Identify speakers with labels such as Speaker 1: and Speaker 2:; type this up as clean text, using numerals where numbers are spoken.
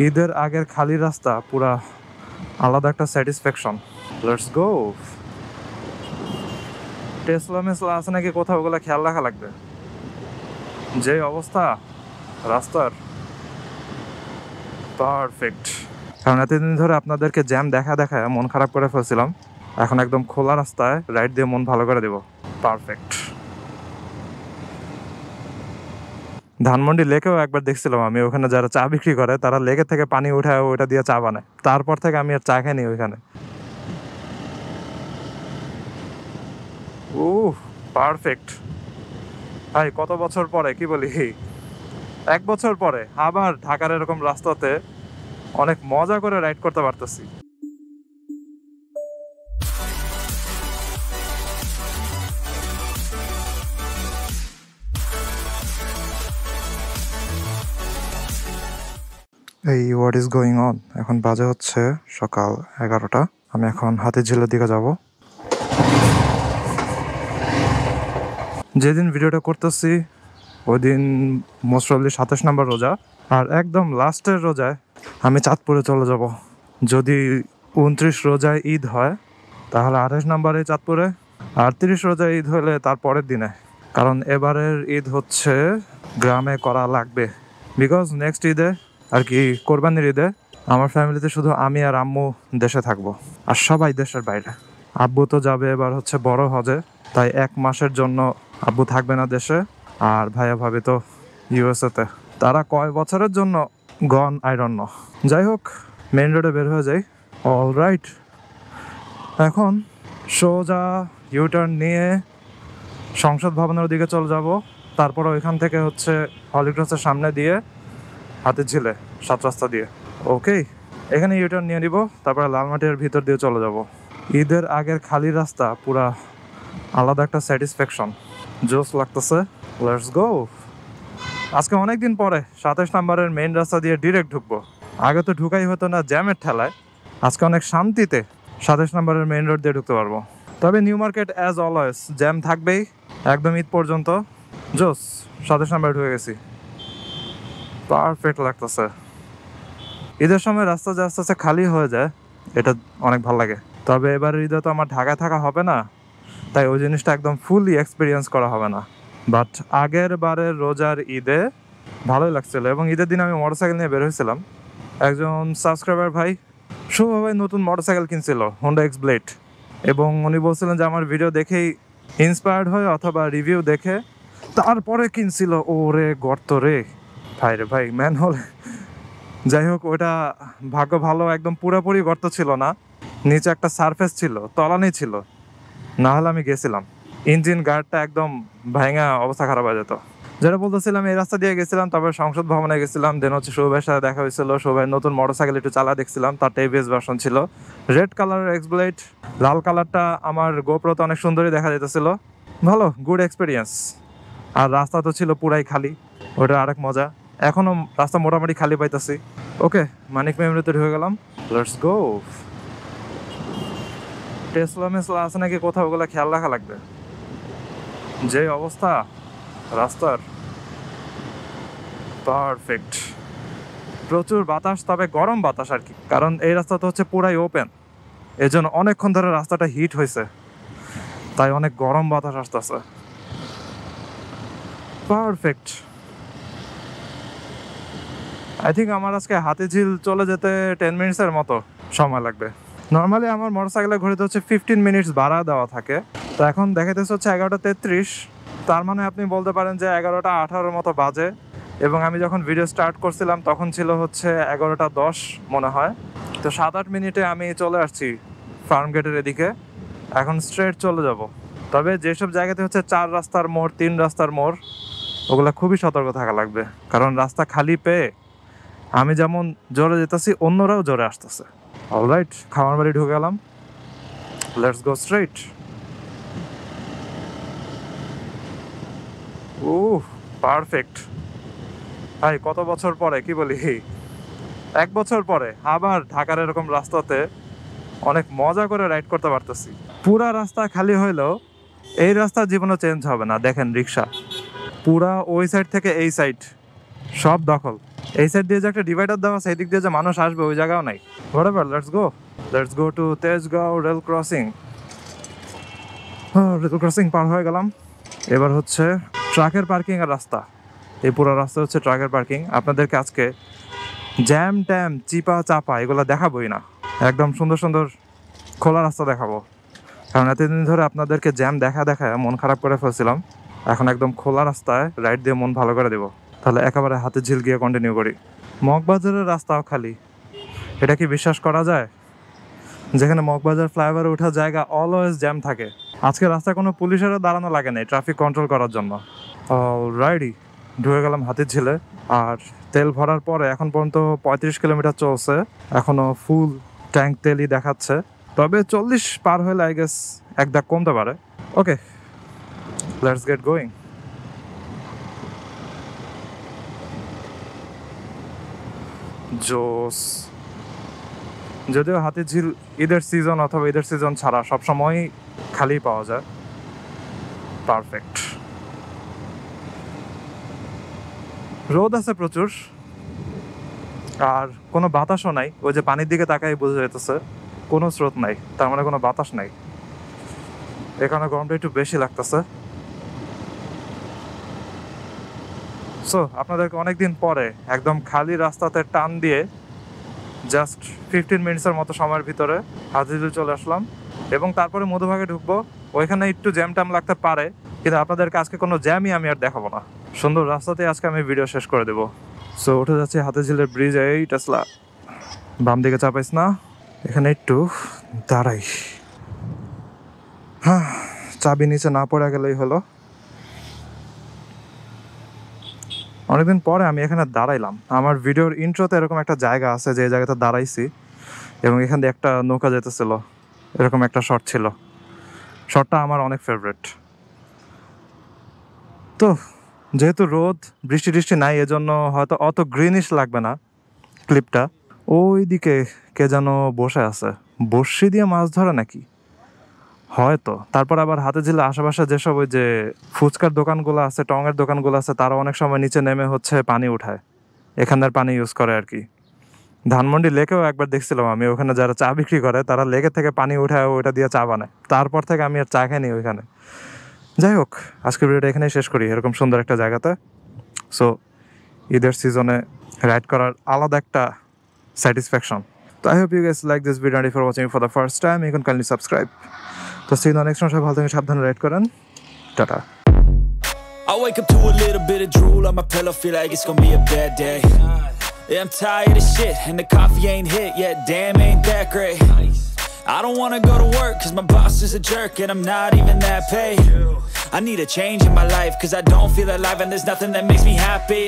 Speaker 1: ঈদের আগের খালি রাস্তা পুরা আলাদা একটা স্যাটিসফ্যাকশন। Let's go. টেসলা মেসলা আছে নাকি কোথাও, ওগুলো খেয়াল রাখা লাগবে। যে অবস্থা রাস্তার, পারফেক্ট। কারণ এতদিন ধরে আপনাদেরকে জ্যাম দেখা মন খারাপ করে ফেলছিলাম, এখন একদম খোলা রাস্তায় রাইড দিয়ে মন ভালো করে দেব। পারফেক্ট। ধানমন্ডি লেকেও একবার দেখছিলাম আমি, ওখানে যারা চা বিক্রি করে তারা লেকের থেকে পানি উঠায় ওইটা দিয়ে চা বানায়। তারপর থেকে আমি আর চা খাইনি ওইখানে। পারফেক্ট ভাই, কত বছর পরে, কি বলি, 1 বছর পরে আবার ঢাকার এরকম রাস্তাতে অনেক মজা করে রাইড করতে পারতেছি। এই হোয়াট ইজ গোয়িং অন। এখন বাজে হচ্ছে সকাল 11টা। আমি এখন হাতিঝিলের দিকে যাব। যেদিন ভিডিওটা করতেছি ওই দিন মোস্ট প্রবলি 27 নম্বর রোজা, আর একদম লাস্টের রোজায় আমি চাঁদপুরে চলে যাব। যদি 29 রোজায় ঈদ হয় তাহলে 28 নম্বরে চাঁদপুরে, আর 30 রোজায় ঈদ হলে তার পরের দিনে। কারণ এবারের ঈদ হচ্ছে গ্রামে করা লাগবে, বিকজ নেক্সট ঈদে আর কি কোরবানির ঈদে আমার ফ্যামিলিতে শুধু আমি আর আম্মু দেশে থাকবো, আর সবাই দেশের বাইরে। আব্বু তো যাবে এবার হচ্ছে বড় হজে, তাই 1 মাসের জন্য আব্বু থাকবে না দেশে, আর ভাইয়া ভাবি তো ইউএসএতে। তারা কয় বছরের জন্য গন আই ডোন্ট নো। যাই হোক, মেইন রোডে বের হয়ে যাই। অল রাইট, এখন সোজা ইউটার্ন নিয়ে সংসদ ভবনের দিকে চলে যাব। তারপর ওইখান থেকে হচ্ছে হলিক্রসের সামনে দিয়ে হাতিঝিলে 7 রাস্তা দিয়ে। ওকে, এখানে ইউটার্ন নিয়ে নিব, তারপরে লালমাটির ভিতর দিয়ে চলে যাব। ঈদের আগের খালি রাস্তা পুরা আলাদা একটা স্যাটিসফ্যাকশন, জোস লাগতেছে। Let's go. আজকে অনেকদিন পরে 27 নম্বরের মেইন রাস্তা দিয়ে ডিরেক্ট ঢুকবো। আগে তো ঢুকাই হতো না জ্যামের ঠেলায়, আজকে অনেক শান্তিতে 27 নম্বরের মেইন রোড দিয়ে ঢুকতে পারবো। তবে new market as always jam থাকবেই একদম ঈদ পর্যন্ত। জোস, 27 নম্বরে ঢুকে গেছি, পারফেক্ট লাগতেছে। ঈদের সময় রাস্তা যে আস্তে আস্তে খালি হয়ে যায়, এটা অনেক ভালো লাগে। তবে এবার ঈদে তো আমার ঢাকায় থাকা হবে না, তাই ওই জিনিসটা একদম ফুলি এক্সপিরিয়েন্স করা হবে না। বাট আগের বারের রোজার ঈদে ভালোই লাগছিল, এবং ঈদের দিন আমি মোটরসাইকেল নিয়ে বের হয়েছিলাম। একজন সাবস্ক্রাইবার ভাই, শুভ ভাই, নতুন মোটরসাইকেল কিনছিল, হোন্ডা এক্স ব্লেড, এবং উনি বলছিলেন যে আমার ভিডিও দেখেই ইন্সপায়ার্ড হয়ে অথবা রিভিউ দেখে তারপরে কিনছিল। ও রে গর্ত রে ভাই, রে ভাই, ম্যান হল। যাই হোক, ওটা ভাগ্য ভালো, একদম পুরোপুরি গর্ত ছিল না, নিচে একটা সারফেস ছিল, তলানি ছিল, না হলে আমি গেছিলাম। ইঞ্জিন গার্ডটা একদম ভাঙা, অবস্থা খারাপ হয়ে যেত। যেটা বলতেছিলাম, এই রাস্তা দিয়ে গেছিলাম, তারপর সংসদ ভবনে গেছিলাম, দেন হচ্ছে শোভাইয়ের সাথে দেখা হয়েছিল। শোভাইয়ের নতুন মোটরসাইকেল একটু চালা দেখছিলাম, তার টিভিএস ভার্সন ছিল, রেড কালারের এক্স ব্লেড। লাল কালারটা আমার গোপ্রোতে অনেক সুন্দরই দেখা যেতেছিল। ভালো, গুড এক্সপিরিয়েন্স। আর রাস্তা তো ছিল পুরাই খালি, ওটা আরেক মজা। এখনো রাস্তা মোটামুটি খালি পাইতেছি। ওকে, মানিক মেমরিতে ঢুকে গেলাম। Let's go. টেসলা মেসলা আছে নাকি কোথাও, ওগুলো খেয়াল রাখা লাগবে। যে অবস্থা রাস্তার, পারফেক্ট। প্রচুর বাতাস, তবে গরম বাতাস আর কি, কারণ এই রাস্তা তো হচ্ছে পুরাই ওপেন, এই জন্য অনেকক্ষণ ধরে রাস্তাটা হিট হয়েছে, তাই অনেক গরম বাতাস আসতেছে। পারফেক্ট। আই থিঙ্ক আমার আজকে হাতিঝিল চলে যেতে 10 মিনিটসের মতো সময় লাগবে। নর্মালি আমার মোটরসাইকেলের ঘড়িতে হচ্ছে 15 মিনিটস ভাড়া দেওয়া থাকে, তো এখন দেখাইতেছে হচ্ছে 11:33। তার মানে আপনি বলতে পারেন যে 11:18 মতো বাজে, এবং আমি যখন ভিডিও স্টার্ট করছিলাম তখন ছিল হচ্ছে 11:10 মনে হয়। তো 7-8 মিনিটে আমি চলে আসছি ফার্ম গেটের এদিকে। এখন স্ট্রেট চলে যাব। তবে যেসব জায়গাতে হচ্ছে 4 রাস্তার মোড়, 3 রাস্তার মোড়, ওগুলো খুবই সতর্ক থাকা লাগবে, কারণ রাস্তা খালি পেয়ে আমি যেমন জোরে যেতেছি অন্যরাও জোরে আসতেছে। অলরাইট, খামার বাড়ি ঢুকে গেলাম। Let's go straight. পারফেক্ট ভাই, কত বছর পরে, কি বলি, 1 বছর পরে আবার ঢাকার এরকম রাস্তাতে অনেক মজা করে রাইড করতে পারতেছি। পুরা রাস্তা খালি হইলেও এই রাস্তা জীবনে চেঞ্জ হবে না। দেখেন রিক্সা পুরা ওই সাইড থেকে এই সাইড সব দখল, এই সাইড দিয়ে যে একটা ডিভাইডার দেওয়া আছে, এই দিক দিয়ে যে মানুষ আসবে ওই জায়গাও নাই। Whatever, let's go to Tejgaon rail crossing. Rail crossing পার হয়ে গেলাম। এবার হচ্ছে ট্রাকের পার্কিং এর রাস্তা। এই পুরো রাস্তা হচ্ছে ট্রাকের পার্কিং। আপনাদেরকে আজকে জ্যাম ট্যাম চিপা চাপা এগুলো দেখাবোই না, একদম সুন্দর সুন্দর খোলা রাস্তা দেখাবো। কারণ এতদিন ধরে আপনাদেরকে জ্যাম দেখা মন খারাপ করে ফেলছিলাম। এখন একদম খোলা রাস্তায় রাইড দিয়ে মন ভালো করে দেবো। তাহলে একেবারে হাতিঝিল গিয়ে কন্টিনিউ করি। মগবাজারের রাস্তাও খালি, এটা কি বিশ্বাস করা যায়? যেখানে মগবাজার ফ্লাইওভারে ওঠার জায়গা অলওয়েজ জ্যাম থাকে। আজকে রাস্তায় কোনো পুলিশেরও দাঁড়ানো লাগে নাই ট্রাফিক কন্ট্রোল করার জন্য। অলরাইডি ঢুকে গেলাম হাতিঝিলে। আর তেল ভরার পরে এখন পর্যন্ত 35 কিলোমিটার চলছে, এখনো ফুল ট্যাঙ্ক তেলই দেখাচ্ছে। তবে 40 পার হলে আই গেস এক দাগ কমতে পারে। ওকে, লেটস গেট গোয়িং। জোস। যদিও হাতিঝিল ঈদের সিজন অথবা ঈদের সিজন ছাড়া সবসময় খালি পাওয়া যায়। পারফেক্ট। রোদ আছে প্রচুর, আর কোনো বাতাসও নাই। ওই যে পানির দিকে তাকাই বোঝা যেতেছে কোনো স্রোত নাই, তার মানে কোনো বাতাস নাই। এখানে গরমটা একটু বেশি লাগতেছে। সো আপনাদেরকে অনেকদিন পরে একদম খালি রাস্তাতে টান দিয়ে জাস্ট 15 মিনিটসের মতো সময়ের ভিতরে হাতিঝিল চলে আসলাম। এবং তারপরে মধুভাগে ঢুকবো। ওইখানে একটু জ্যাম ট্যাম লাগতে পারে, কিন্তু আপনাদেরকে আজকে কোনো জ্যামই আমি আর দেখাবো না। সুন্দর রাস্তাতে আজকে আমি ভিডিও শেষ করে দেবো। সো উঠে যাচ্ছি হাতিঝিলের ব্রিজ। এই টেসলা বাম দিকে চাপাইস না, এখানে একটু দাঁড়াই। হ্যাঁ, চাবি নিচে না পড়ে গেলেই হলো। অনেকদিন পরে আমি এখানে দাঁড়াইলাম। আমার ভিডিওর ইন্ট্রোতে এরকম একটা জায়গা আছে যে জায়গাতে দাঁড়াইছি, এবং এখান দিয়ে একটা নৌকা যেতেছিল, এরকম একটা শট ছিল। শটটা আমার অনেক ফেভারিট। তো যেহেতু রোদ বৃষ্টি টিষ্টি নাই, এজন্য হয়তো অত গ্রিনিশ লাগবে না ক্লিপটা। ওই দিকে কে যেন বসে আছে, বড়শি দিয়ে মাছ ধরে নাকি হয়তো। তারপর আবার হাতিঝিলে আশেপাশে যেসব ওই যে ফুচকার দোকানগুলো আছে, টঙের দোকানগুলো আছে, তারা অনেক সময় নিচে নেমে হচ্ছে পানি উঠায়, এখানের পানি ইউজ করে আর কি। ধানমন্ডি লেকেও একবার দেখছিলাম আমি, ওখানে যারা চা বিক্রি করে তারা লেকের থেকে পানি উঠায় ওইটা দিয়ে চা বানায়। তারপর থেকে আমি আর চা খাইনি ওইখানে। যাই হোক, আজকের ভিডিওটা এখানেই শেষ করি, এরকম সুন্দর একটা জায়গাতে। সো ঈদের সিজনে রাইড করার আলাদা একটা স্যাটিসফ্যাকশন। তো I hope you guys like this video, and if you're watching for the first time you can kindly subscribe. তো see you in the next one. সবাই ভালো থাকেন, সাবধানে রাইড করেন। Tata.
Speaker 2: I wake up to a little bit of drool on my pillow, feel like it's gonna be a bad day. Yeah, I'm tired of shit, and the coffee ain't hit yet, damn ain't that great. I don't wanna go to work, cause my boss is a jerk, and I'm not even that paid. I need a change in my life, cause I don't feel alive, and there's nothing that makes me happy.